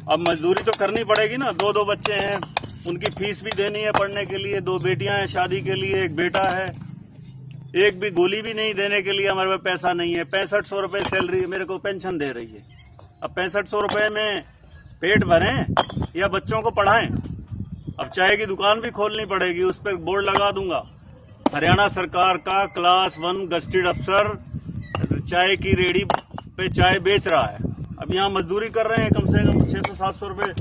अब मजदूरी तो करनी पड़ेगी ना। दो दो बच्चे हैं, उनकी फीस भी देनी है पढ़ने के लिए, 2 बेटियां हैं शादी के लिए, 1 बेटा है। एक भी गोली भी नहीं देने के लिए हमारे पास पैसा नहीं है। 6500 रुपए सैलरी मेरे को पेंशन दे रही है। अब 6500 रुपए में पेट भरें या बच्चों को पढ़ाएं। अब चाय की दुकान भी खोलनी पड़ेगी, उस पर बोर्ड लगा दूंगा, हरियाणा सरकार का क्लास 1 गस्टेड अफसर चाय की रेडी पे चाय बेच रहा है। अब यहाँ मजदूरी कर रहे हैं, कम से कम 600-700 रुपए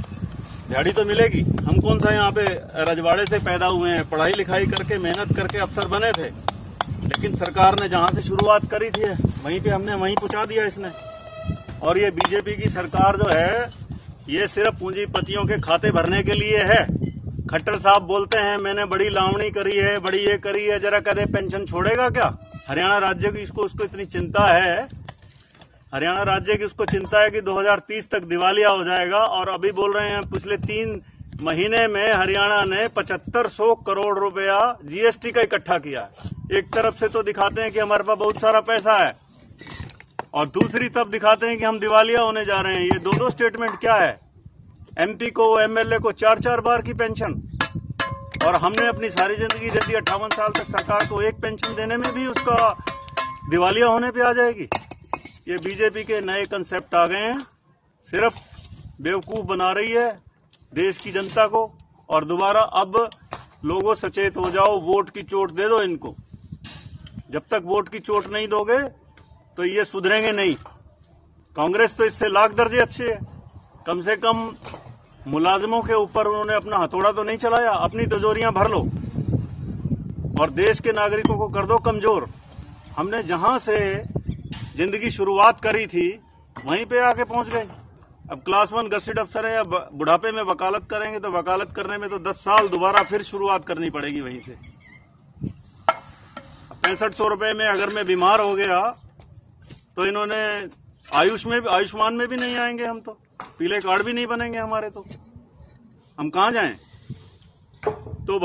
दिहाड़ी तो मिलेगी। हम कौन सा यहाँ पे रजवाड़े से पैदा हुए हैं, पढ़ाई लिखाई करके मेहनत करके अफसर बने थे, लेकिन सरकार ने जहां से शुरुआत करी थी वहीं पे हमने वहीं पहुंचा दिया इसने। और ये बीजेपी की सरकार जो है, ये सिर्फ पूंजीपतियों के खाते भरने के लिए है। खट्टर साहब बोलते हैं मैंने बड़ी लावणी करी है, बड़ी ये करी है, जरा कदे पेंशन छोड़ेगा क्या? हरियाणा राज्य की उसको इतनी चिंता है, हरियाणा राज्य की उसको चिंता है कि 2030 तक दिवालिया हो जाएगा। और अभी बोल रहे हैं पिछले 3 महीने में हरियाणा ने 7500 करोड़ रुपया जीएसटी का इकट्ठा किया है। एक तरफ से तो दिखाते हैं कि हमारे पास बहुत सारा पैसा है, और दूसरी तरफ दिखाते हैं कि हम दिवालिया होने जा रहे हैं। ये दो स्टेटमेंट क्या है? एमपी को, एमएलए को 4-4 बार की पेंशन, और हमने अपनी सारी जिंदगी दे दी 58 साल तक सरकार को, एक पेंशन देने में भी उसका दिवालिया होने पे आ जाएगी। ये बीजेपी के नए कंसेप्ट आ गए हैं, सिर्फ बेवकूफ बना रही है देश की जनता को। और दोबारा अब लोगों सचेत हो जाओ, वोट की चोट दे दो इनको। जब तक वोट की चोट नहीं दोगे तो ये सुधरेंगे नहीं। कांग्रेस तो इससे लाख दर्जे अच्छे है, कम से कम मुलाजिमों के ऊपर उन्होंने अपना हथौड़ा तो नहीं चलाया। अपनी तिजोरियां भर लो और देश के नागरिकों को कर दो कमजोर। हमने जहां से जिंदगी शुरुआत करी थी वहीं पे आके पहुंच गए। अब क्लास 1 गस्टेड अफसर है, अब बुढ़ापे में वकालत करेंगे तो वकालत करने में तो 10 साल दोबारा फिर शुरुआत करनी पड़ेगी वहीं से। 6500 रुपए में अगर मैं बीमार हो गया तो इन्होंने आयुष्मान में भी नहीं आएंगे हम, तो पीले कार्ड भी नहीं बनेंगे हमारे, तो हम कहां जाएं? तो